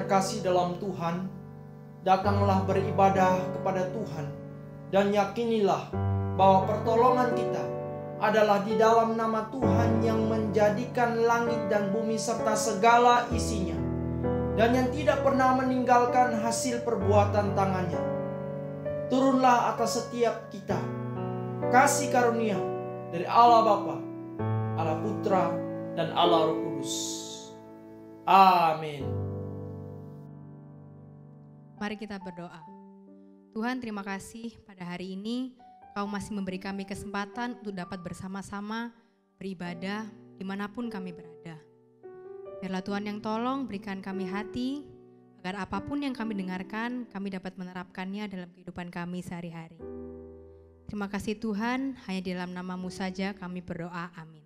terkasih dalam Tuhan, datanglah beribadah kepada Tuhan dan yakinilah bahwa pertolongan kita adalah di dalam nama Tuhan yang menjadikan langit dan bumi serta segala isinya, dan yang tidak pernah meninggalkan hasil perbuatan tangannya. Turunlah atas setiap kita kasih karunia dari Allah Bapa, Allah Putra, dan Allah Roh Kudus. Amin. Mari kita berdoa. Tuhan, terima kasih pada hari ini Kau masih memberi kami kesempatan untuk dapat bersama-sama beribadah dimanapun kami berada. Biarlah Tuhan yang tolong berikan kami hati, agar apapun yang kami dengarkan, kami dapat menerapkannya dalam kehidupan kami sehari-hari. Terima kasih Tuhan, hanya di dalam nama-Mu saja kami berdoa, amin.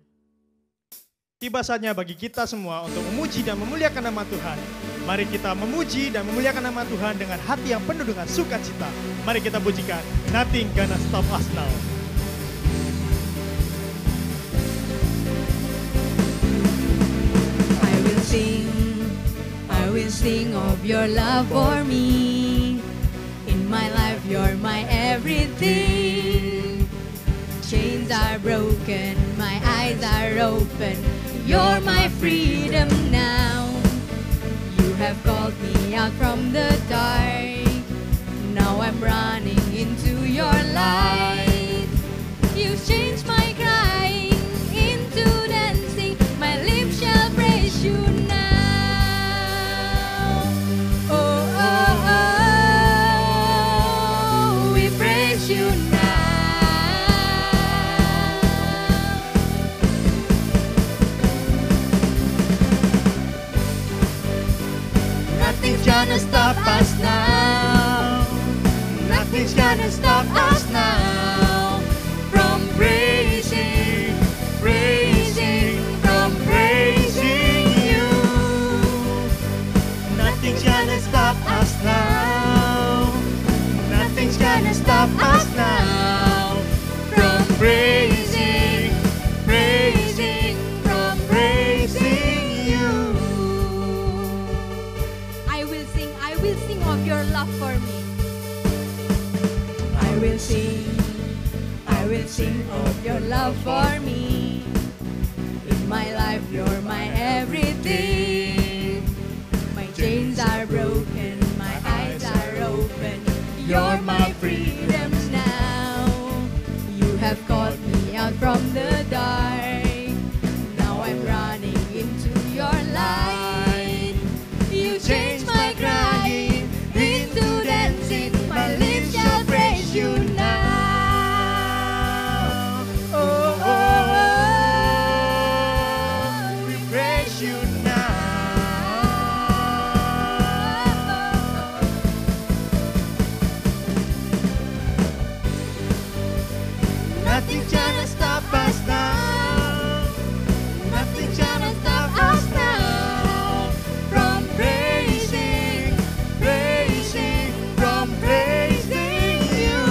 Tiba saatnya bagi kita semua untuk memuji dan memuliakan nama Tuhan. Mari kita memuji dan memuliakan nama Tuhan dengan hati yang penuh dengan sukacita. Mari kita pujikan Nothing Gonna Stop Us Now. I will sing of your love for me. In my life you're my everything. Chains are broken, my eyes are open. You're my freedom now. You have called me out from the dark. Now I'm running into your light. You've changed my crying into dancing. My lips shall praise you now. Oh, oh, oh, we praise you now. Nothing's gonna stop us now. Nothing's gonna stop us now from praising, praising, from praising you. Nothing's gonna stop us now. Nothing's gonna stop us now from praising, praising, from praising you. I will sing of your love for me. I will sing of your love for me. In my life you're my everything. My chains are broken, my eyes are open. You're my freedom now. You have called me out from the dark. Now I'm running into your light. You changed my crying into dancing. My lips shall praise you now. Oh, oh, oh, we praise you now. Nothing's gonna stop us now. Nothing's gonna stop us now from praising, praising, from praising you.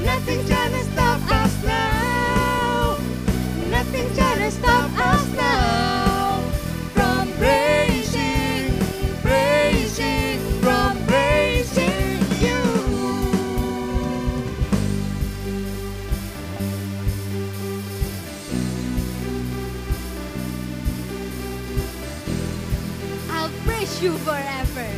Nothing's gonna stop us now. Nothing's gonna stop us now from praising, praising, from praising you. I'll praise you forever.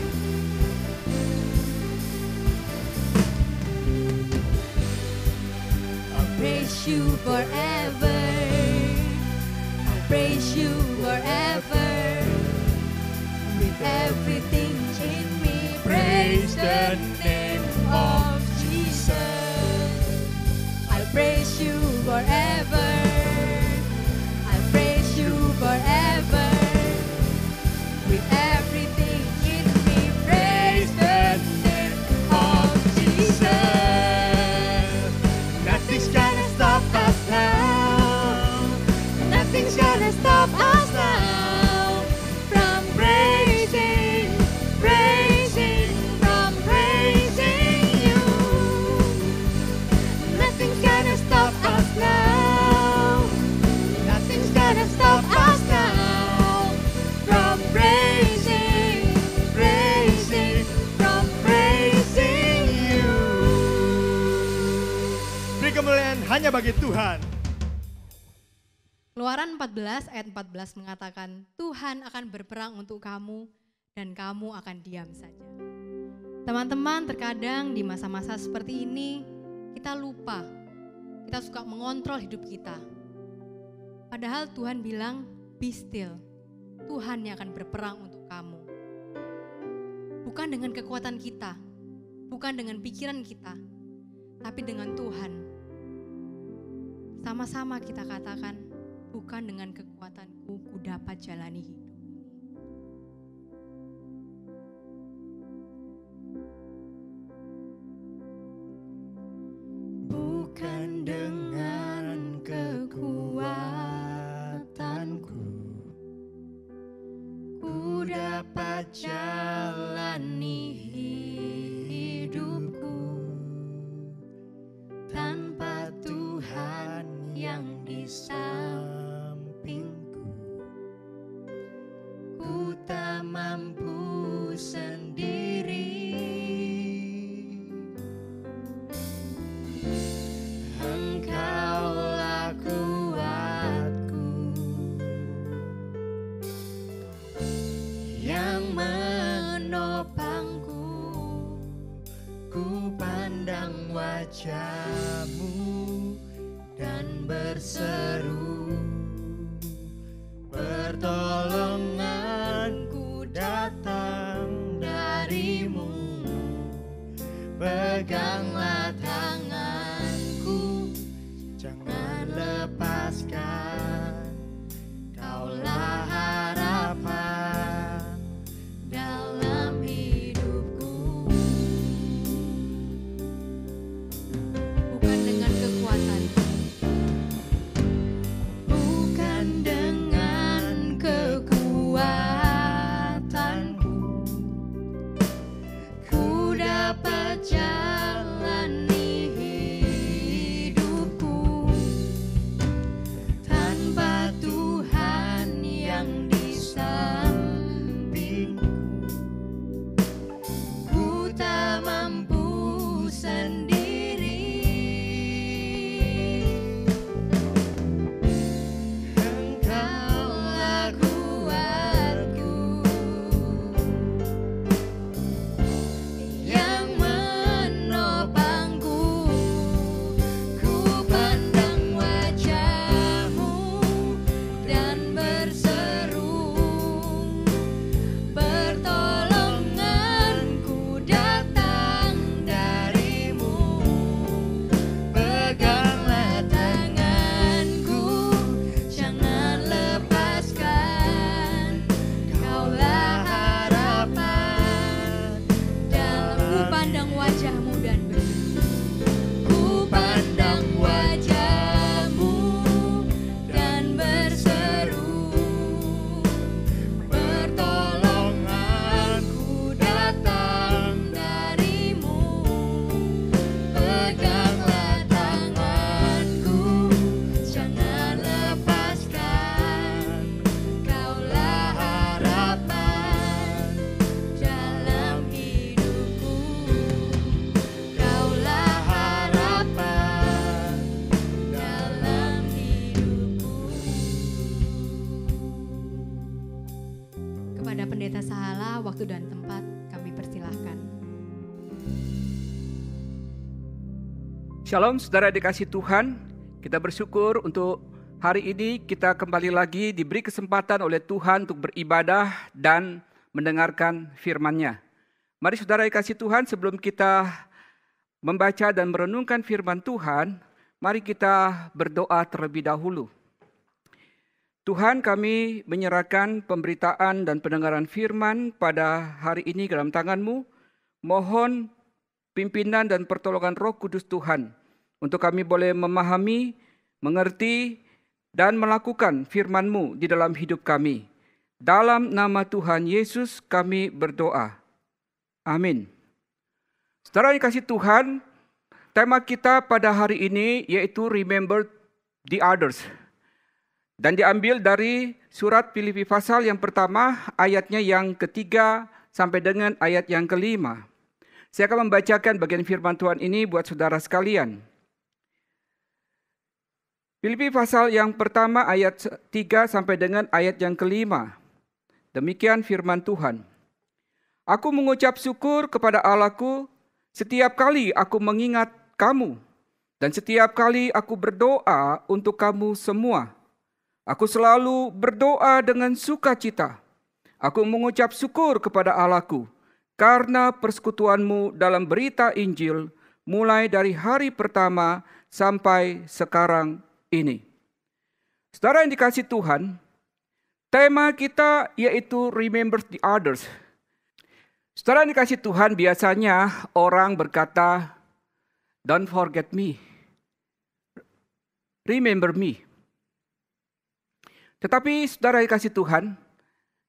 I'll praise you forever. I'll praise you forever. With everything in me, praise the name of Jesus. I'll praise you forever. I'll praise you forever. With everything in me, praise the name of Jesus. Nothing's gonna stop us now. Nothing's gonna stop us now from praising, praising, from praising you. Nothing's gonna stop us hanya bagi Tuhan. Keluaran 14 ayat 14 mengatakan, Tuhan akan berperang untuk kamu dan kamu akan diam saja. Teman-teman, terkadang di masa-masa seperti ini kita lupa, kita suka mengontrol hidup kita. Padahal Tuhan bilang, be still, Tuhan yang akan berperang untuk kamu. Bukan dengan kekuatan kita, bukan dengan pikiran kita, tapi dengan Tuhan. Sama-sama kita katakan, bukan dengan kekuatanku ku dapat jalani hidup. Bukan dengan kekuatanku ku dapat jalani hidupku, tanpa Tuhan yang di sampingku ku tak mampu sendiri. Engkaulah kuatku yang menopangku, ku pandang wajah-Mu dan berseru, pertolonganku datang dari-Mu, peganglah tanganku, jangan lepaskan, Kaulah harapan dalam hidupku. Bukan dengan kekuatan, Bukan dengan kekuatanku ku dapat jalani hidupku, tanpa Tuhan yang di sampingku ku tak mampu sendiri. Engkaulah kuatku yang menopangku, ku pandang wajah-Mu dan berseru, pertolonganku datang dari-Mu, peganglah tanganku, jangan lepaskan, Kaulah harapan dalam ku pandang wajah-Mu dan berseru. ku pandang wajah-Mu dan berseru, pertolonganku datang dari-Mu, peganglah tanganku, jangan lepaskan, Kaulah harapan dalam hidupku, Kaulah harapan dalam hidupku. Kepada Pendeta Sahala, waktu dan tempat kami persilahkan. Shalom saudara dikasih Tuhan, kita bersyukur untuk hari ini kita kembali lagi diberi kesempatan oleh Tuhan untuk beribadah dan mendengarkan firman-Nya. Mari saudara dikasih Tuhan, sebelum kita membaca dan merenungkan firman Tuhan, mari kita berdoa terlebih dahulu. Tuhan, kami menyerahkan pemberitaan dan pendengaran firman pada hari ini ke dalam tangan-Mu. Mohon pimpinan dan pertolongan Roh Kudus Tuhan untuk kami boleh memahami, mengerti, dan melakukan firman-Mu di dalam hidup kami. Dalam nama Tuhan Yesus kami berdoa. Amin. Saudara yang dikasihi Tuhan, tema kita pada hari ini yaitu Remember the Others. Dan diambil dari surat Filipi pasal yang pertama, ayatnya yang ketiga sampai dengan ayat yang kelima. Saya akan membacakan bagian firman Tuhan ini buat saudara sekalian. Filipi pasal yang pertama ayat 3 sampai dengan ayat yang kelima. Demikian firman Tuhan. Aku mengucap syukur kepada Allahku setiap kali aku mengingat kamu, dan setiap kali aku berdoa untuk kamu semua. Aku selalu berdoa dengan sukacita. Aku mengucap syukur kepada Allahku karena persekutuanmu dalam berita Injil mulai dari hari pertama sampai sekarang ini. Saudara yang dikasihi Tuhan, tema kita yaitu Remember the Others. Saudara yang dikasihi Tuhan, biasanya orang berkata, don't forget me, remember me. Tetapi saudara yang dikasihi Tuhan,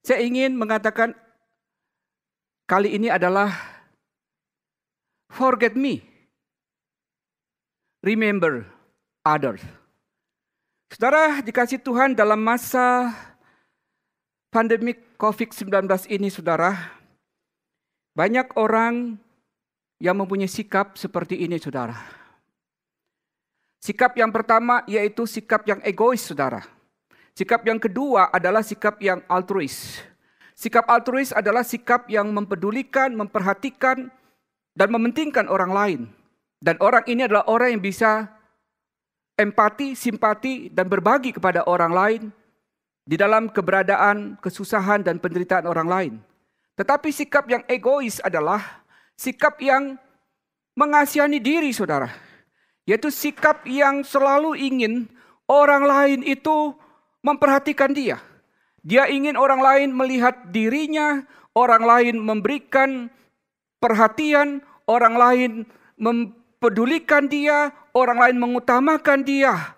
saya ingin mengatakan kali ini adalah forget me, remember others. Saudara dikasihi Tuhan, dalam masa pandemik COVID-19 ini, saudara, banyak orang yang mempunyai sikap seperti ini, saudara. Sikap yang pertama yaitu sikap yang egois, saudara. Sikap yang kedua adalah sikap yang altruis. Sikap altruis adalah sikap yang mempedulikan, memperhatikan, dan mementingkan orang lain. Dan orang ini adalah orang yang bisa empati, simpati, dan berbagi kepada orang lain di dalam keberadaan, kesusahan, dan penderitaan orang lain. Tetapi sikap yang egois adalah sikap yang mengasihani diri, saudara. Yaitu sikap yang selalu ingin orang lain itu memperhatikan dia. Dia ingin orang lain melihat dirinya, orang lain memberikan perhatian, orang lain mempedulikan dia, orang lain mengutamakan dia.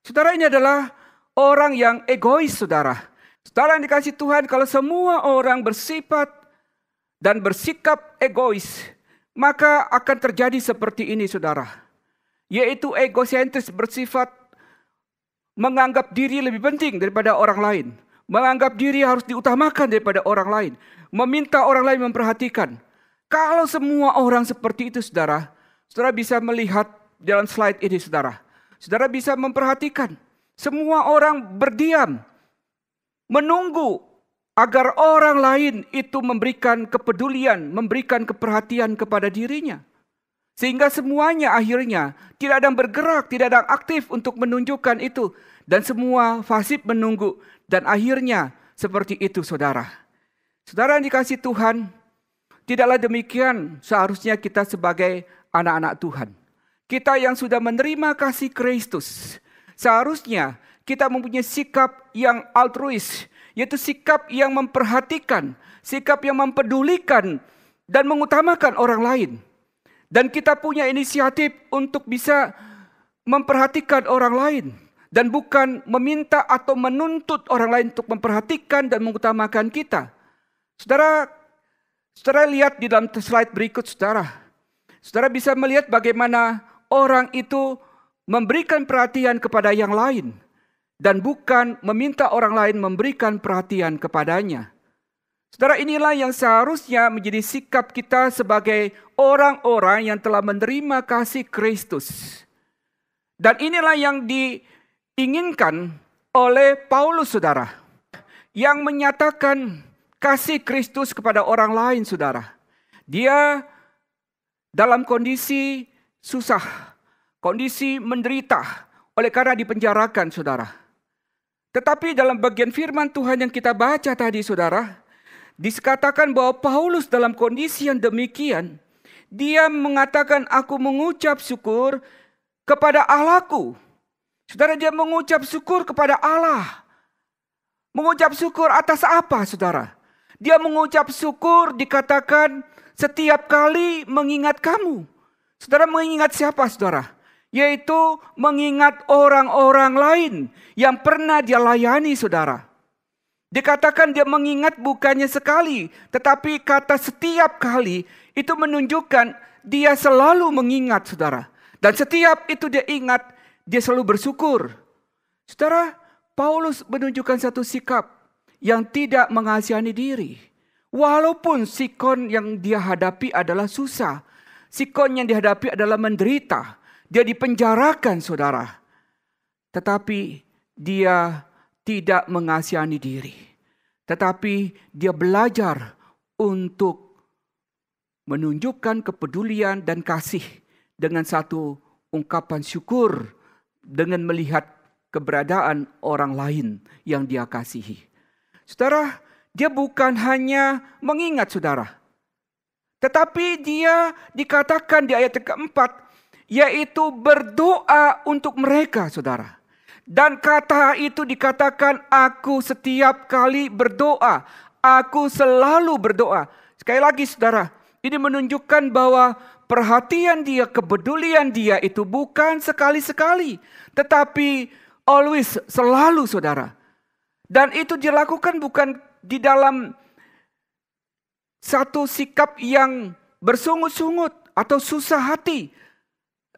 Saudara, ini adalah orang yang egois, saudara. Saudara yang dikasihi Tuhan, kalau semua orang bersifat dan bersikap egois, maka akan terjadi seperti ini, saudara. Yaitu egosentris, bersifat menganggap diri lebih penting daripada orang lain. Menganggap diri harus diutamakan daripada orang lain. Meminta orang lain memperhatikan. Kalau semua orang seperti itu, saudara, saudara bisa melihat dalam slide ini, saudara. Saudara bisa memperhatikan. Semua orang berdiam. Menunggu agar orang lain itu memberikan kepedulian, memberikan keperhatian kepada dirinya. Sehingga semuanya akhirnya tidak ada yang bergerak, tidak ada yang aktif untuk menunjukkan itu. Dan semua fasib menunggu. Dan akhirnya seperti itu, saudara. Saudara yang dikasihi Tuhan, tidaklah demikian seharusnya kita sebagai anak-anak Tuhan. Kita yang sudah menerima kasih Kristus, seharusnya kita mempunyai sikap yang altruis, yaitu sikap yang memperhatikan, sikap yang mempedulikan, dan mengutamakan orang lain. Dan kita punya inisiatif untuk bisa memperhatikan orang lain. Dan bukan meminta atau menuntut orang lain untuk memperhatikan dan mengutamakan kita. Saudara lihat di dalam slide berikut, saudara. Saudara bisa melihat bagaimana orang itu memberikan perhatian kepada yang lain. Dan bukan meminta orang lain memberikan perhatian kepadanya. Saudara, inilah yang seharusnya menjadi sikap kita sebagai orang-orang yang telah menerima kasih Kristus. Dan inilah yang diinginkan oleh Paulus, saudara. Yang menyatakan kasih Kristus kepada orang lain, saudara. Dia dalam kondisi susah, kondisi menderita, oleh karena dipenjarakan, saudara. Tetapi dalam bagian firman Tuhan yang kita baca tadi, saudara, dikatakan bahwa Paulus dalam kondisi yang demikian, dia mengatakan, aku mengucap syukur kepada Allahku. Saudara, dia mengucap syukur kepada Allah. Mengucap syukur atas apa, saudara? Dia mengucap syukur dikatakan setiap kali mengingat kamu. Saudara, mengingat siapa, saudara? Yaitu mengingat orang-orang lain yang pernah dia layani, saudara. Dikatakan dia mengingat bukannya sekali, tetapi kata setiap kali itu menunjukkan dia selalu mengingat, saudara. Dan setiap itu dia ingat, dia selalu bersyukur. Saudara, Paulus menunjukkan satu sikap yang tidak mengasihani diri. Walaupun sikon yang dia hadapi adalah susah. Sikon yang dihadapi adalah menderita. Dia dipenjarakan, saudara. tetapi dia tidak mengasihani diri. Tetapi dia belajar untuk menunjukkan kepedulian dan kasih dengan satu ungkapan syukur dengan melihat keberadaan orang lain yang dia kasihi. Saudara, dia bukan hanya mengingat saudara, tetapi dia dikatakan di ayat keempat, yaitu berdoa untuk mereka saudara. Dan kata itu dikatakan, aku setiap kali berdoa, aku selalu berdoa. Sekali lagi saudara, ini menunjukkan bahwa perhatian dia, kepedulian dia itu bukan sekali-sekali, tetapi always, selalu saudara. Dan itu dilakukan bukan di dalam satu sikap yang bersungut-sungut atau susah hati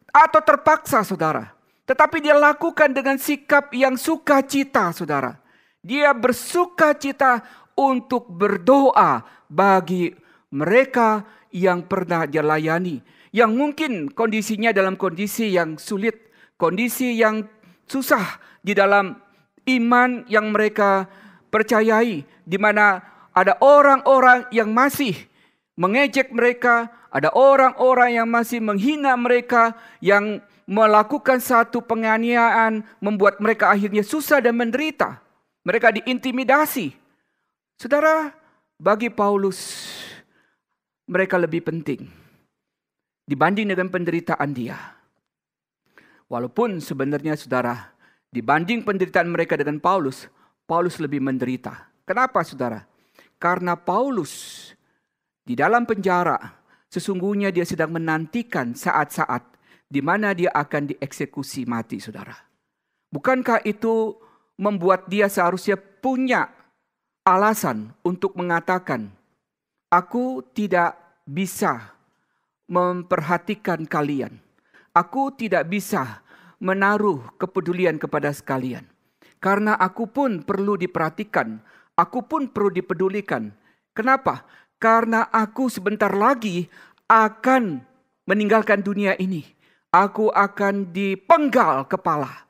atau terpaksa saudara. Tetapi dia lakukan dengan sikap yang sukacita saudara. Dia bersukacita untuk berdoa bagi mereka yang pernah dia layani. Yang mungkin kondisinya dalam kondisi yang sulit, kondisi yang susah di dalam iman yang mereka percayai, di mana ada orang-orang yang masih mengejek mereka, ada orang-orang yang masih menghina mereka, yang melakukan satu penganiayaan, membuat mereka akhirnya susah dan menderita. Mereka diintimidasi. Saudara, bagi Paulus, mereka lebih penting dibanding dengan penderitaan dia. Walaupun sebenarnya saudara, dibanding penderitaan mereka dengan Paulus, Paulus lebih menderita. Kenapa saudara? Karena Paulus di dalam penjara, sesungguhnya dia sedang menantikan saat-saat di mana dia akan dieksekusi mati saudara. Bukankah itu membuat dia seharusnya punya alasan untuk mengatakan, aku tidak bisa memperhatikan kalian. Aku tidak bisa menaruh kepedulian kepada sekalian. Karena aku pun perlu diperhatikan. Aku pun perlu dipedulikan. Kenapa? Karena aku sebentar lagi akan meninggalkan dunia ini. Aku akan dipenggal kepala.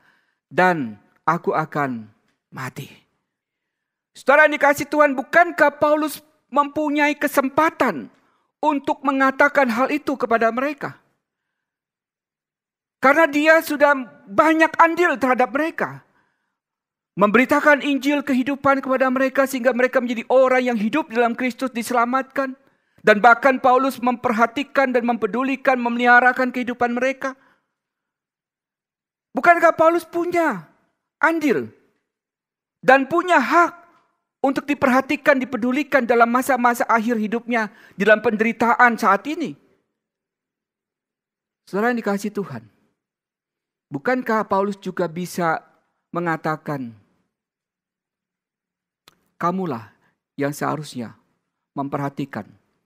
Dan aku akan mati. Saudara yang dikasihi Tuhan, bukankah Paulus mempunyai kesempatan untuk mengatakan hal itu kepada mereka? Karena dia sudah banyak andil terhadap mereka. Memberitakan Injil kehidupan kepada mereka sehingga mereka menjadi orang yang hidup dalam Kristus, diselamatkan. Dan bahkan Paulus memperhatikan dan mempedulikan, memeliharakan kehidupan mereka. Bukankah Paulus punya andil dan punya hak untuk diperhatikan, dipedulikan dalam masa-masa akhir hidupnya, dalam penderitaan saat ini? Saudara yang dikasihi Tuhan, bukankah Paulus juga bisa mengatakan, kamulah yang seharusnya memperhatikan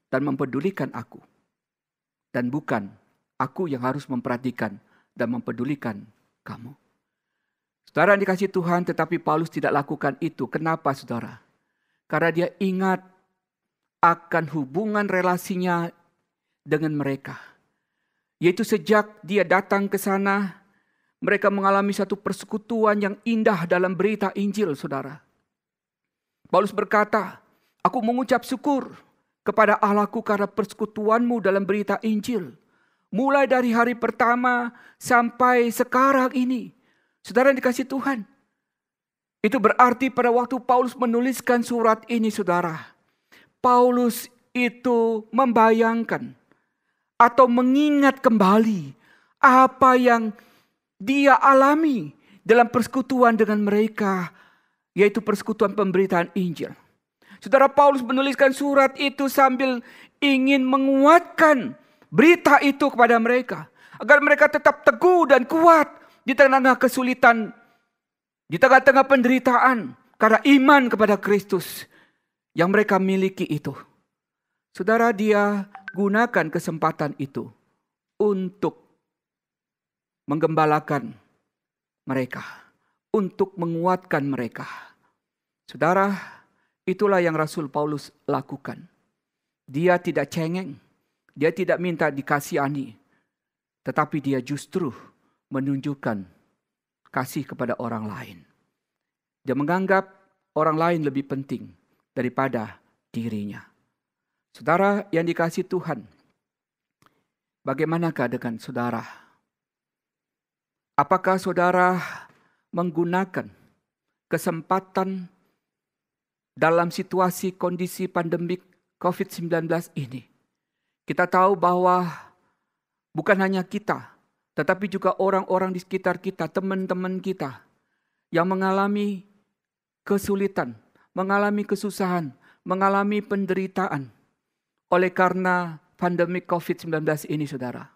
dan mempedulikan aku, dan bukan aku yang harus memperhatikan dan mempedulikan kamu. Saudara yang dikasihi Tuhan, tetapi Paulus tidak lakukan itu. Kenapa saudara? Karena dia ingat akan hubungan relasinya dengan mereka. Yaitu sejak dia datang ke sana, mereka mengalami satu persekutuan yang indah dalam berita Injil, saudara. Paulus berkata, aku mengucap syukur kepada Allahku karena persekutuanmu dalam berita Injil. Mulai dari hari pertama sampai sekarang ini. Saudara yang dikasihi Tuhan. Itu berarti pada waktu Paulus menuliskan surat ini, saudara, Paulus itu membayangkan atau mengingat kembali apa yang dia alami dalam persekutuan dengan mereka, yaitu persekutuan pemberitaan Injil. Saudara, Paulus menuliskan surat itu sambil ingin menguatkan berita itu kepada mereka, agar mereka tetap teguh dan kuat di tengah-tengah kesulitan, di tengah-tengah penderitaan, karena iman kepada Kristus yang mereka miliki itu. Saudara, dia gunakan kesempatan itu untuk menggembalakan mereka, untuk menguatkan mereka. Saudara, itulah yang Rasul Paulus lakukan. Dia tidak cengeng, dia tidak minta dikasihani, tetapi dia justru menunjukkan kasih kepada orang lain. Dia menganggap orang lain lebih penting daripada dirinya. Saudara yang dikasihi Tuhan, bagaimanakah dengan saudara? Apakah saudara menggunakan kesempatan dalam situasi kondisi pandemik COVID-19 ini? Kita tahu bahwa bukan hanya kita, tetapi juga orang-orang di sekitar kita, teman-teman kita yang mengalami kesulitan, mengalami kesusahan, mengalami penderitaan oleh karena pandemi COVID-19 ini, saudara.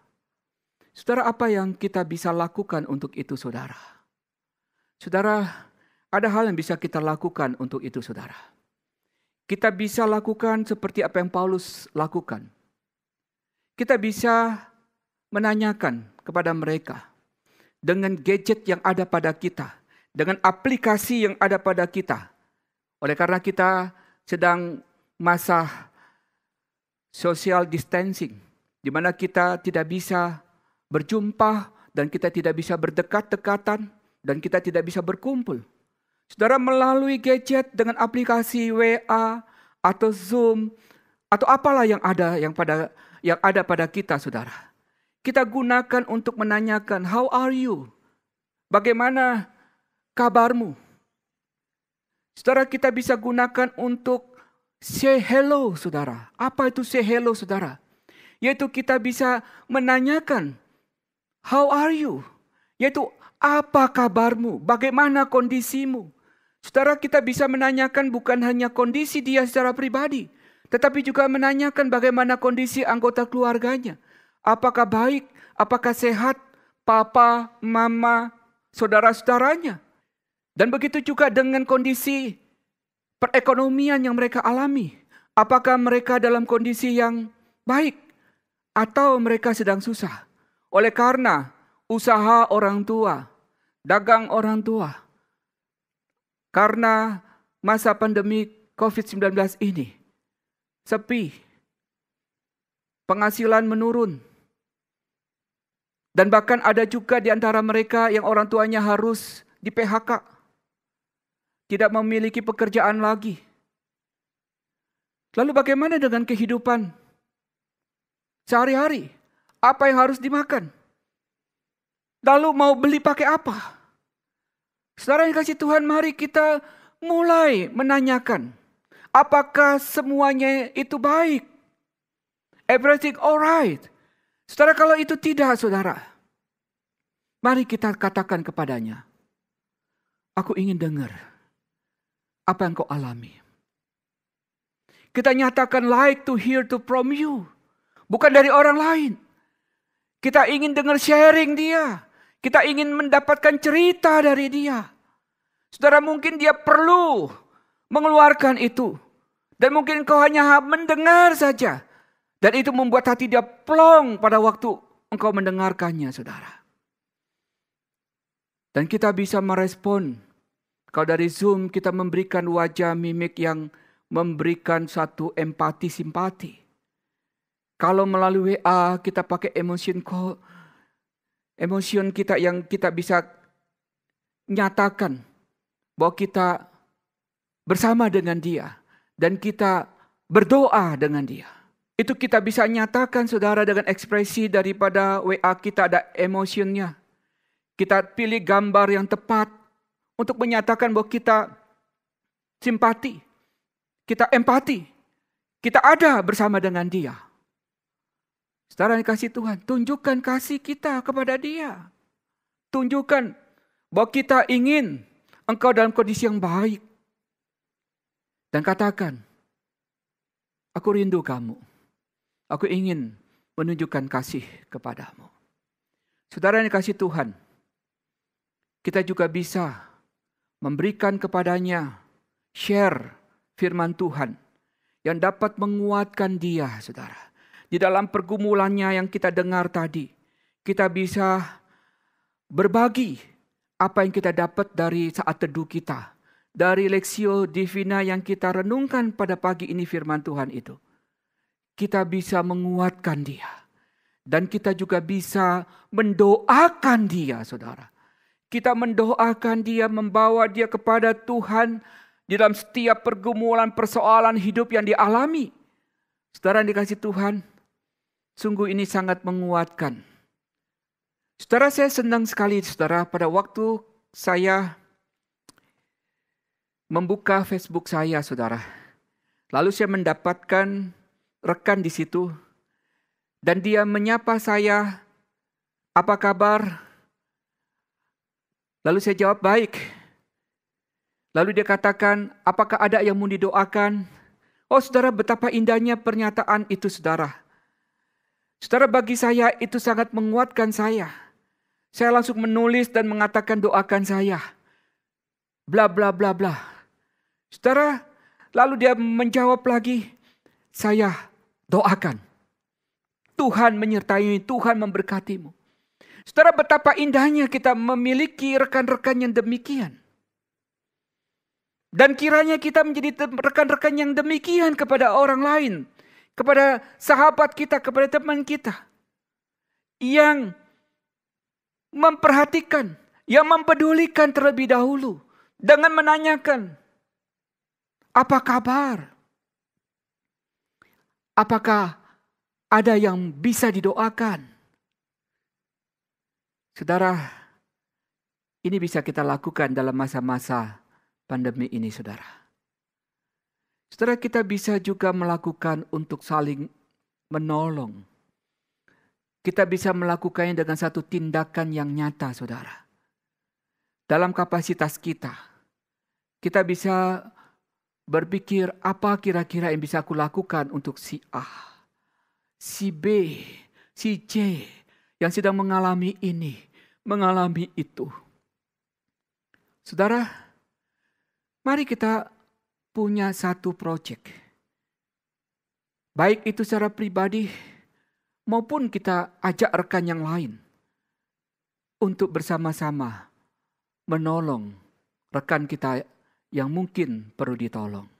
Saudara, apa yang kita bisa lakukan untuk itu, saudara? Saudara, ada hal yang bisa kita lakukan untuk itu, saudara. Kita bisa lakukan seperti apa yang Paulus lakukan. Kita bisa menanyakan kepada mereka dengan gadget yang ada pada kita, dengan aplikasi yang ada pada kita. Oleh karena kita sedang masa social distancing, di mana kita tidak bisa berjumpa dan kita tidak bisa berdekat-dekatan dan kita tidak bisa berkumpul. Saudara, melalui gadget dengan aplikasi WA atau Zoom atau apalah yang ada pada kita, saudara. Kita gunakan untuk menanyakan, how are you? Bagaimana kabarmu? Saudara, kita bisa gunakan untuk say hello, saudara. Apa itu say hello, saudara? Yaitu kita bisa menanyakan, how are you? Yaitu apa kabarmu? Bagaimana kondisimu? Saudara, kita bisa menanyakan bukan hanya kondisi dia secara pribadi, tetapi juga menanyakan bagaimana kondisi anggota keluarganya. Apakah baik? Apakah sehat? Papa, mama, saudara-saudaranya. Dan begitu juga dengan kondisi perekonomian yang mereka alami. Apakah mereka dalam kondisi yang baik? Atau mereka sedang susah? Oleh karena usaha orang tua, dagang orang tua, karena masa pandemi COVID-19 ini, sepi, penghasilan menurun, dan bahkan ada juga di antara mereka yang orang tuanya harus di PHK, tidak memiliki pekerjaan lagi. Lalu bagaimana dengan kehidupan sehari-hari? Apa yang harus dimakan? Lalu mau beli pakai apa? Saudara yang kasih Tuhan, mari kita mulai menanyakan, apakah semuanya itu baik? Everything alright? Saudara, kalau itu tidak, saudara, mari kita katakan kepadanya, aku ingin dengar apa yang kau alami. Kita nyatakan like to hear to from you, bukan dari orang lain. Kita ingin dengar sharing dia. Kita ingin mendapatkan cerita dari dia. Saudara, mungkin dia perlu mengeluarkan itu. Dan mungkin kau hanya mendengar saja. Dan itu membuat hati dia plong pada waktu engkau mendengarkannya, saudara. Dan kita bisa merespon. Kalau dari Zoom kita memberikan wajah mimik yang memberikan satu empati, simpati. Kalau melalui WA kita pakai emotion kita yang kita bisa nyatakan bahwa kita bersama dengan dia dan kita berdoa dengan dia. Itu kita bisa nyatakan, saudara, dengan ekspresi daripada WA kita ada emotionnya. Kita pilih gambar yang tepat untuk menyatakan bahwa kita simpati, kita empati, kita ada bersama dengan dia. Saudara yang kasih Tuhan, tunjukkan kasih kita kepada dia. Tunjukkan bahwa kita ingin engkau dalam kondisi yang baik. Dan katakan, aku rindu kamu. Aku ingin menunjukkan kasih kepadamu. Saudara yang kasih Tuhan, kita juga bisa memberikan kepadanya share firman Tuhan yang dapat menguatkan dia, saudara. Di dalam pergumulannya yang kita dengar tadi, kita bisa berbagi apa yang kita dapat dari saat teduh kita. Dari Lexio Divina yang kita renungkan pada pagi ini firman Tuhan itu. Kita bisa menguatkan dia. Dan kita juga bisa mendoakan dia, saudara. kita mendoakan dia, membawa dia kepada Tuhan di dalam setiap pergumulan persoalan hidup yang dialami. Saudara yang dikasihi Tuhan, sungguh ini sangat menguatkan. Saudara, saya senang sekali saudara pada waktu saya membuka Facebook saya saudara. Lalu saya mendapatkan rekan di situ dan dia menyapa saya, "Apa kabar?" Lalu saya jawab, "Baik." Lalu dia katakan, "Apakah ada yang mau didoakan?" Oh saudara, betapa indahnya pernyataan itu saudara. Saudara, bagi saya itu sangat menguatkan saya. Saya langsung menulis dan mengatakan, "Doakan saya." Bla bla bla bla. Saudara, lalu dia menjawab lagi, "Saya doakan. Tuhan menyertai, Tuhan memberkatimu." Saudara, betapa indahnya kita memiliki rekan-rekan yang demikian. Dan kiranya kita menjadi rekan-rekan yang demikian kepada orang lain. Kepada sahabat kita, kepada teman kita. Yang memperhatikan, yang mempedulikan terlebih dahulu. Dengan menanyakan, "Apa kabar? Apakah ada yang bisa didoakan?" Saudara, ini bisa kita lakukan dalam masa-masa pandemi ini, saudara. Saudara, kita bisa juga melakukan untuk saling menolong. Kita bisa melakukannya dengan satu tindakan yang nyata, saudara. Dalam kapasitas kita, kita bisa berpikir apa kira-kira yang bisa aku lakukan untuk si A, si B, si C yang sedang mengalami ini, mengalami itu. Saudara, mari kita punya satu proyek. Baik itu secara pribadi maupun kita ajak rekan yang lain untuk bersama-sama menolong rekan kita yang mungkin perlu ditolong.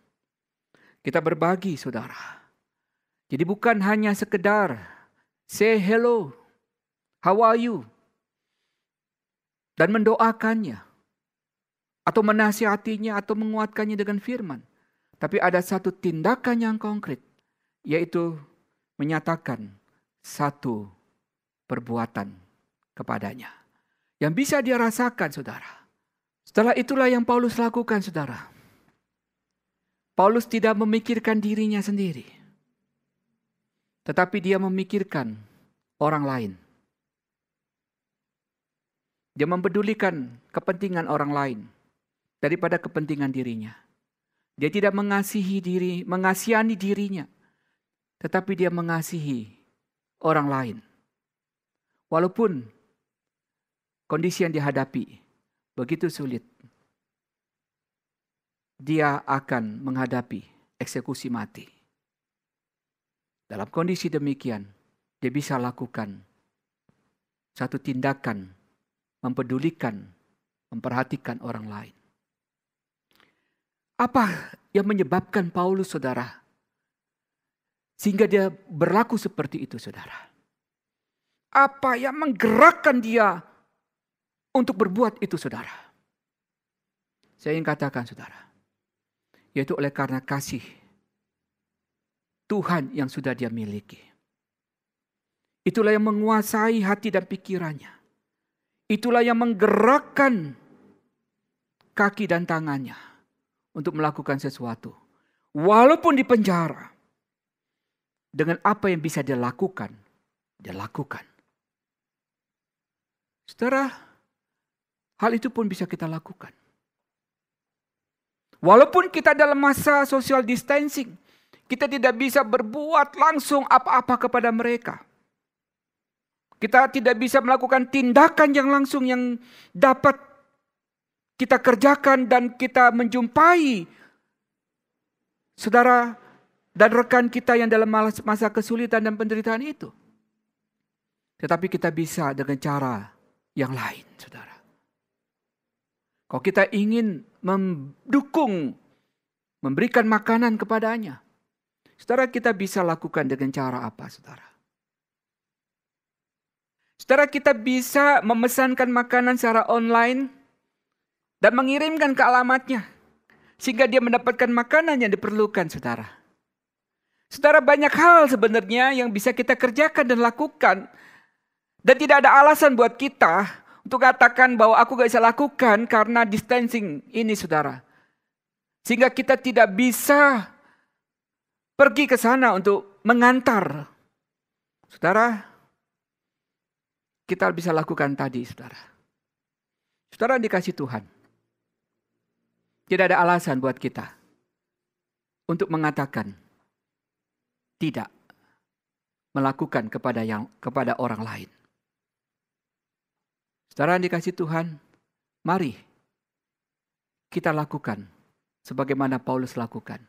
Kita berbagi, saudara. Jadi bukan hanya sekedar say hello, how are you? Dan mendoakannya. Atau menasihatinya atau menguatkannya dengan firman. Tapi ada satu tindakan yang konkret. Yaitu menyatakan satu perbuatan kepadanya. Yang bisa dia rasakan, saudara. Setelah itulah yang Paulus lakukan, saudara. Paulus tidak memikirkan dirinya sendiri. Tetapi dia memikirkan orang lain. Dia mempedulikan kepentingan orang lain daripada kepentingan dirinya. Dia tidak mengasihani dirinya, tetapi dia mengasihi orang lain. Walaupun kondisi yang dihadapi begitu sulit, dia akan menghadapi eksekusi mati. Dalam kondisi demikian, dia bisa lakukan satu tindakan mempedulikan, memperhatikan orang lain. Apa yang menyebabkan Paulus, saudara, sehingga dia berlaku seperti itu, saudara? Apa yang menggerakkan dia untuk berbuat itu, saudara? Saya ingin katakan, saudara, yaitu oleh karena kasih Tuhan yang sudah dia miliki. Itulah yang menguasai hati dan pikirannya. Itulah yang menggerakkan kaki dan tangannya untuk melakukan sesuatu. Walaupun di penjara, dengan apa yang bisa dia lakukan, dia lakukan. Saudara, hal itu pun bisa kita lakukan. Walaupun kita dalam masa social distancing, kita tidak bisa berbuat langsung apa-apa kepada mereka. Kita tidak bisa melakukan tindakan yang langsung yang dapat kita kerjakan dan kita menjumpai saudara dan rekan kita yang dalam masa kesulitan dan penderitaan itu. Tetapi kita bisa dengan cara yang lain, saudara. Kalau kita ingin mendukung, memberikan makanan kepadanya, saudara, kita bisa lakukan dengan cara apa, saudara? Saudara, kita bisa memesankan makanan secara online dan mengirimkan ke alamatnya, sehingga dia mendapatkan makanan yang diperlukan, saudara. Saudara, banyak hal sebenarnya yang bisa kita kerjakan dan lakukan. Dan tidak ada alasan buat kita untuk katakan bahwa aku gak bisa lakukan karena distancing ini, saudara. Sehingga kita tidak bisa pergi ke sana untuk mengantar. Saudara, kita bisa lakukan tadi, saudara. Saudara dikasih Tuhan. Tidak ada alasan buat kita untuk mengatakan tidak melakukan kepada orang lain. Saudara dikasih Tuhan, mari kita lakukan sebagaimana Paulus lakukan.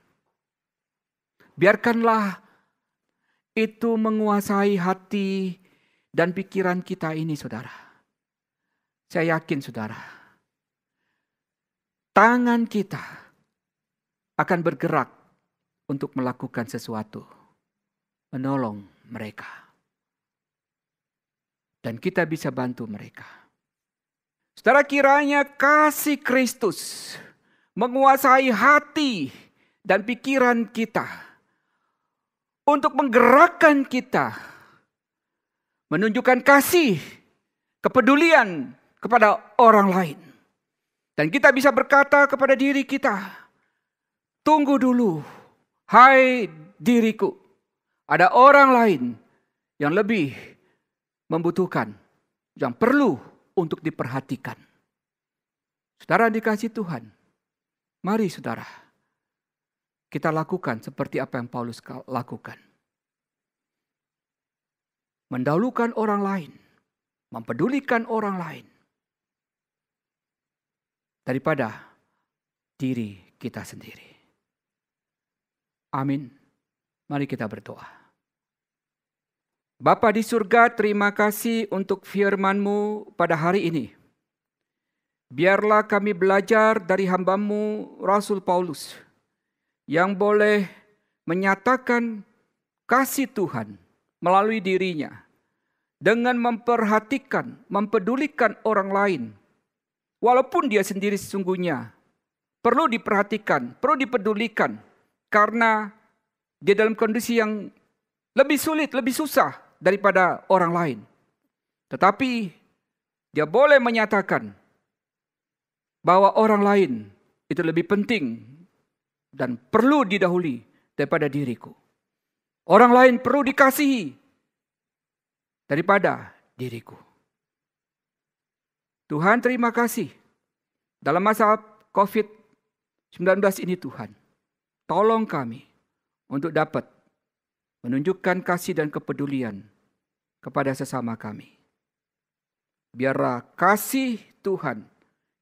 Biarkanlah itu menguasai hati dan pikiran kita ini, saudara. Saya yakin, saudara, tangan kita akan bergerak untuk melakukan sesuatu, menolong mereka. Dan kita bisa bantu mereka. Saudara, kiranya kasih Kristus menguasai hati dan pikiran kita untuk menggerakkan kita, menunjukkan kasih, kepedulian kepada orang lain. Dan kita bisa berkata kepada diri kita, tunggu dulu, hai diriku, ada orang lain yang lebih membutuhkan, yang perlu untuk diperhatikan. Saudara dikasih Tuhan, mari saudara, kita lakukan seperti apa yang Paulus lakukan. Mendahulukan orang lain, mempedulikan orang lain, daripada diri kita sendiri. Amin. Mari kita berdoa. Bapa di surga, terima kasih untuk firman-Mu pada hari ini. Biarlah kami belajar dari hamba-Mu Rasul Paulus yang boleh menyatakan kasih Tuhan melalui dirinya dengan memperhatikan, mempedulikan orang lain. Walaupun dia sendiri sesungguhnya perlu diperhatikan, perlu dipedulikan karena dia dalam kondisi yang lebih sulit, lebih susah daripada orang lain. Tetapi dia boleh menyatakan bahwa orang lain itu lebih penting dan perlu didahului daripada diriku. Orang lain perlu dikasihi daripada diriku. Tuhan, terima kasih. Dalam masa COVID-19 ini Tuhan, tolong kami untuk dapat menunjukkan kasih dan kepedulian kepada sesama kami. Biarlah kasih Tuhan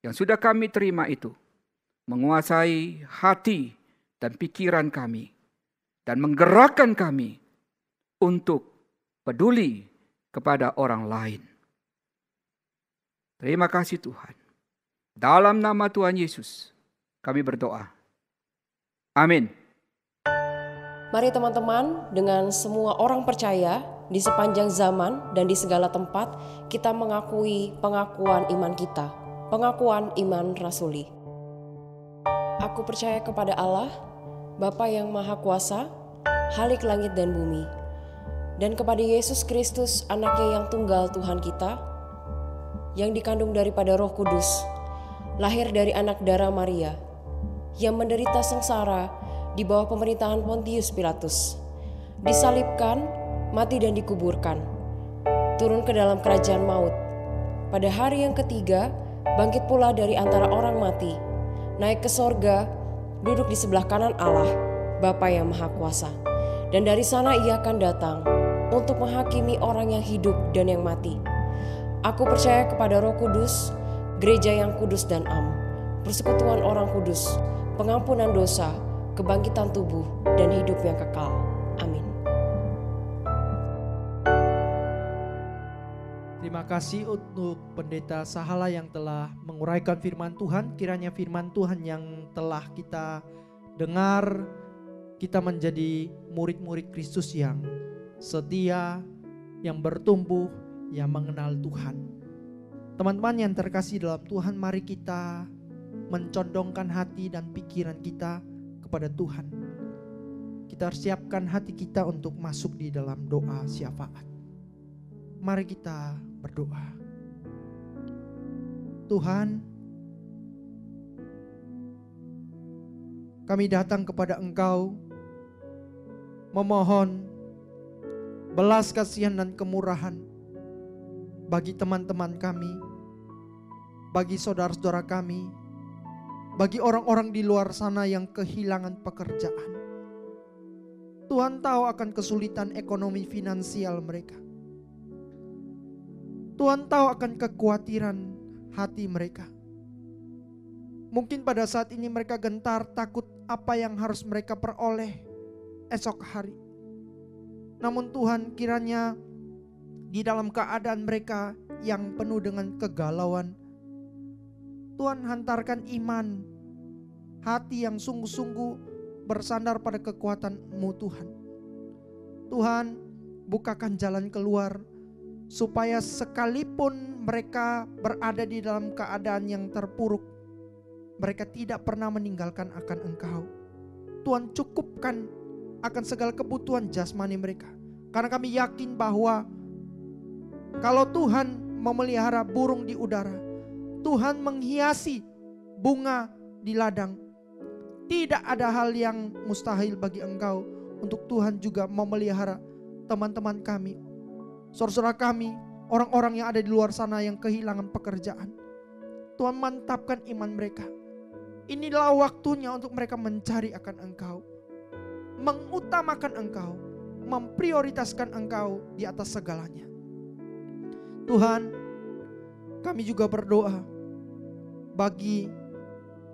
yang sudah kami terima itu menguasai hati dan pikiran kami dan menggerakkan kami untuk peduli kepada orang lain. Terima kasih Tuhan. Dalam nama Tuhan Yesus kami berdoa. Amin. Mari teman-teman, dengan semua orang percaya di sepanjang zaman dan di segala tempat, kita mengakui pengakuan iman kita, pengakuan iman rasuli. Aku percaya kepada Allah, Bapa yang Maha Kuasa, Khalik langit dan bumi, dan kepada Yesus Kristus, anaknya yang tunggal Tuhan kita, yang dikandung daripada Roh Kudus, lahir dari anak darah Maria, yang menderita sengsara di bawah pemerintahan Pontius Pilatus, disalibkan, mati dan dikuburkan, turun ke dalam kerajaan maut. Pada hari yang ketiga, bangkit pula dari antara orang mati, naik ke sorga, duduk di sebelah kanan Allah, Bapa yang Maha Kuasa. Dan dari sana ia akan datang untuk menghakimi orang yang hidup dan yang mati. Aku percaya kepada Roh Kudus, gereja yang kudus dan am, persekutuan orang kudus, pengampunan dosa, kebangkitan tubuh, dan hidup yang kekal. Amin. Terima kasih untuk Pendeta Sahala yang telah menguraikan firman Tuhan. Kiranya firman Tuhan yang telah kita dengar, kita menjadi murid-murid Kristus yang setia, yang bertumbuh, yang mengenal Tuhan. Teman-teman yang terkasih dalam Tuhan, mari kita mencondongkan hati dan pikiran kita kepada Tuhan. Kita siapkan hati kita untuk masuk di dalam doa syafaat. Mari kita berdoa. Tuhan, kami datang kepada Engkau memohon belas kasihan dan kemurahan bagi teman-teman kami, bagi saudara-saudara kami, bagi orang-orang di luar sana yang kehilangan pekerjaan. Tuhan tahu akan kesulitan ekonomi finansial mereka. Tuhan tahu akan kekhawatiran hati mereka. Mungkin pada saat ini mereka gentar takut apa yang harus mereka peroleh esok hari. Namun Tuhan, kiranya di dalam keadaan mereka yang penuh dengan kegalauan, Tuhan hantarkan iman, hati yang sungguh-sungguh bersandar pada kekuatan-Mu Tuhan. Tuhan, bukakan jalan keluar supaya sekalipun mereka berada di dalam keadaan yang terpuruk, mereka tidak pernah meninggalkan akan Engkau. Tuhan, cukupkan akan segala kebutuhan jasmani mereka. Karena kami yakin bahwa kalau Tuhan memelihara burung di udara, Tuhan menghiasi bunga di ladang, tidak ada hal yang mustahil bagi Engkau untuk Tuhan juga memelihara teman-teman kami, saudara-saudara kami, orang-orang yang ada di luar sana yang kehilangan pekerjaan. Tuhan, mantapkan iman mereka. Inilah waktunya untuk mereka mencari akan Engkau, mengutamakan Engkau, memprioritaskan Engkau di atas segalanya. Tuhan, kami juga berdoa bagi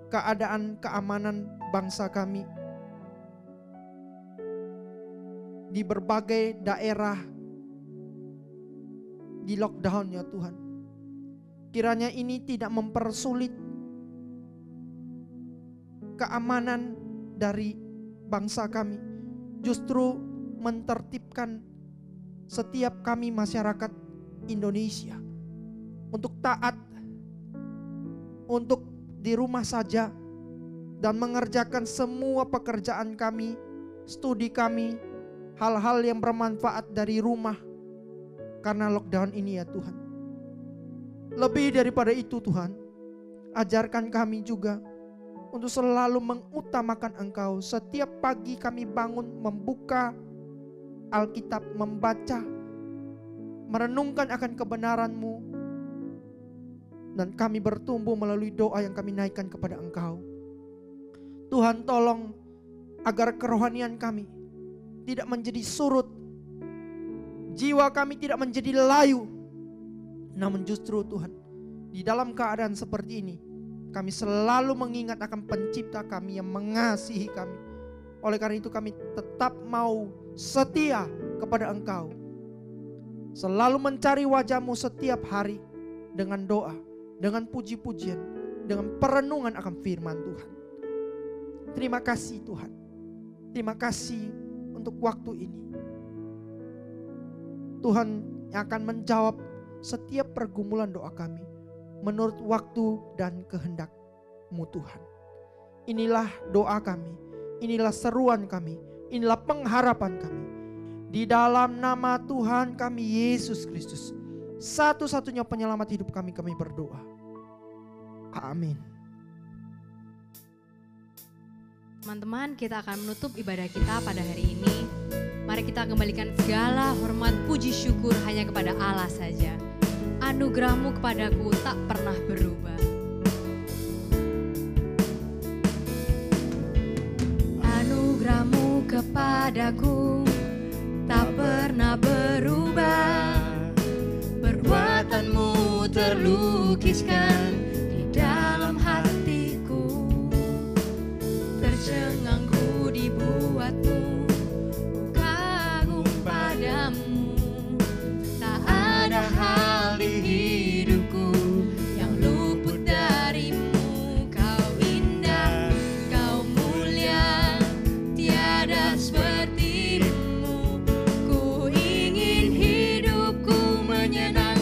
keadaan keamanan bangsa kami di berbagai daerah di lockdown ya Tuhan. Kiranya ini tidak mempersulit keamanan dari bangsa kami, justru mentertibkan setiap kami masyarakat Indonesia untuk taat, untuk di rumah saja dan mengerjakan semua pekerjaan kami, studi kami, hal-hal yang bermanfaat dari rumah karena lockdown ini ya Tuhan. Lebih daripada itu Tuhan, ajarkan kami juga untuk selalu mengutamakan Engkau. Setiap pagi kami bangun membuka Alkitab, membaca, merenungkan akan kebenaran-Mu, dan kami bertumbuh melalui doa yang kami naikkan kepada Engkau. Tuhan, tolong agar kerohanian kami tidak menjadi surut, jiwa kami tidak menjadi layu, namun justru Tuhan, di dalam keadaan seperti ini kami selalu mengingat akan Pencipta kami yang mengasihi kami. Oleh karena itu kami tetap mau setia kepada Engkau, selalu mencari wajah-Mu setiap hari dengan doa, dengan puji-pujian, dengan perenungan akan firman Tuhan. Terima kasih Tuhan. Terima kasih untuk waktu ini. Tuhan yang akan menjawab setiap pergumulan doa kami menurut waktu dan kehendak-Mu Tuhan. Inilah doa kami, inilah seruan kami, inilah pengharapan kami. Di dalam nama Tuhan kami Yesus Kristus, satu-satunya penyelamat hidup kami berdoa. Amin. Teman-teman, kita akan menutup ibadah kita pada hari ini. Mari kita kembalikan segala hormat puji syukur hanya kepada Allah saja. Anugerah-Mu kepadaku tak pernah berubah. Anugerah-Mu kepadaku tak pernah berubah. Perbuatan-Mu terlukiskan di dalam hatiku. Tercengangku dibuat-Mu, kagum padamu. Tak ada hal di hidupku yang luput dari-Mu. Kau indah, Kau mulia, tiada seperti-Mu. Ku ingin hidupku menyenangkan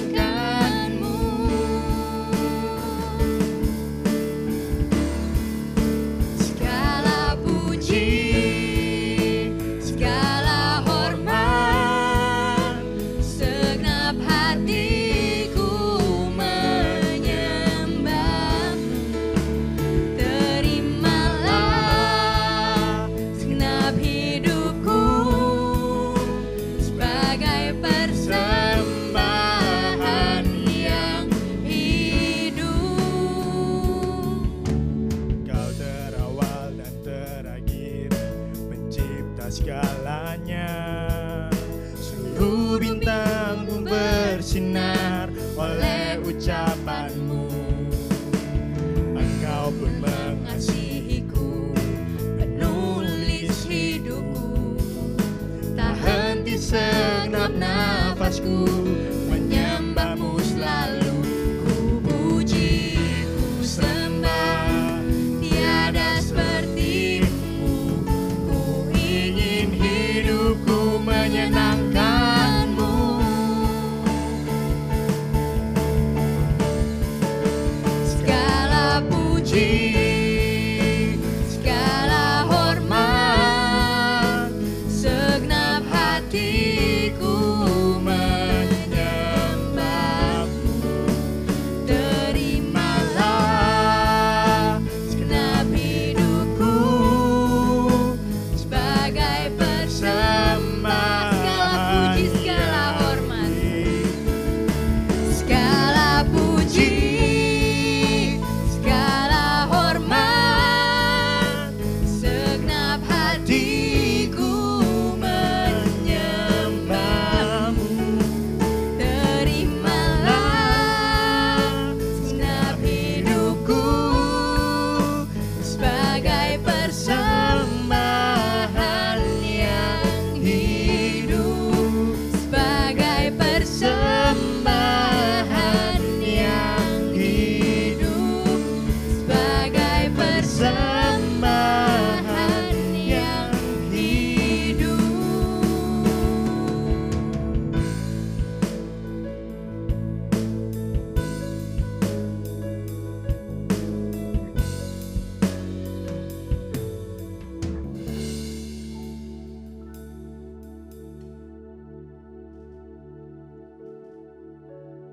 segenap hatiku menyembahmu. Terimalah segenap hidupku sebagai persembahan yang hidup. Kau terawal dan terakhir, pencipta segalanya. Seluruh bintang pun bersinar oleh ucapanmu. Engkau pun mengasihiku, menulis hidupku. Tak henti segenap nafasku menyembahmu selalu. Ku puji, ku sembah, tiada sepertimu. Ku ingin hidupku menyenangkanmu. Segala puji, segala hormat, segenap hatiku menyembahmu. Terimalah segenap hidupku sebagai persembahan. Segala puji, segala hormat, segala puji, segala hormat, segenap hatiku menyembahmu. Terimalah segenap hidupku sebagai persembahan yang hidup, sebagai persembahan yang hidup, sebagai persembahan yang hidup.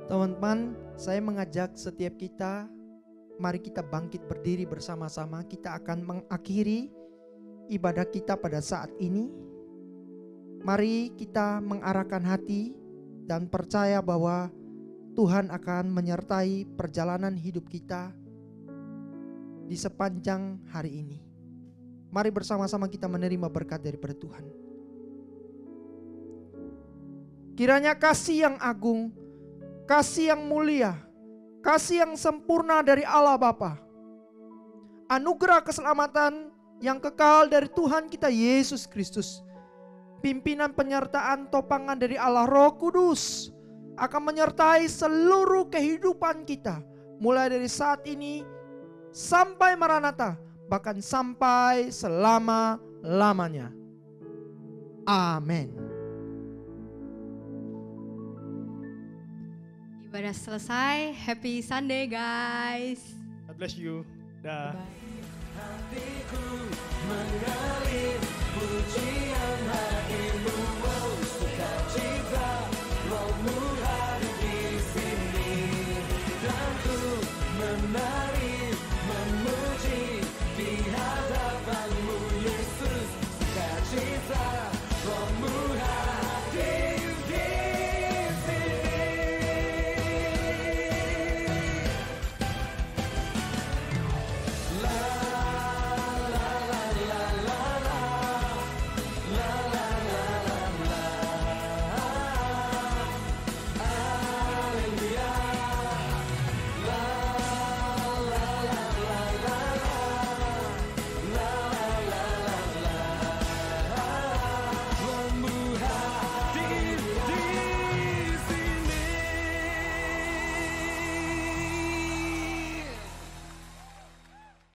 Teman-teman, saya mengajak setiap kita, mari kita bangkit berdiri bersama-sama. Kita akan mengakhiri ibadah kita pada saat ini. Mari kita mengarahkan hati dan percaya bahwa Tuhan akan menyertai perjalanan hidup kita di sepanjang hari ini. Mari bersama-sama kita menerima berkat daripada Tuhan. Kiranya kasih yang agung, kasih yang mulia, kasih yang sempurna dari Allah Bapa, anugerah keselamatan yang kekal dari Tuhan kita Yesus Kristus, pimpinan penyertaan topangan dari Allah Roh Kudus akan menyertai seluruh kehidupan kita, mulai dari saat ini sampai Maranatha, bahkan sampai selama-lamanya. Amin. Ibadah selesai. Happy Sunday guys. God bless you. Dah. Hatiku mengalir pujian hadimu, oh sukacita rohmu hadir di sini, dan ku menari.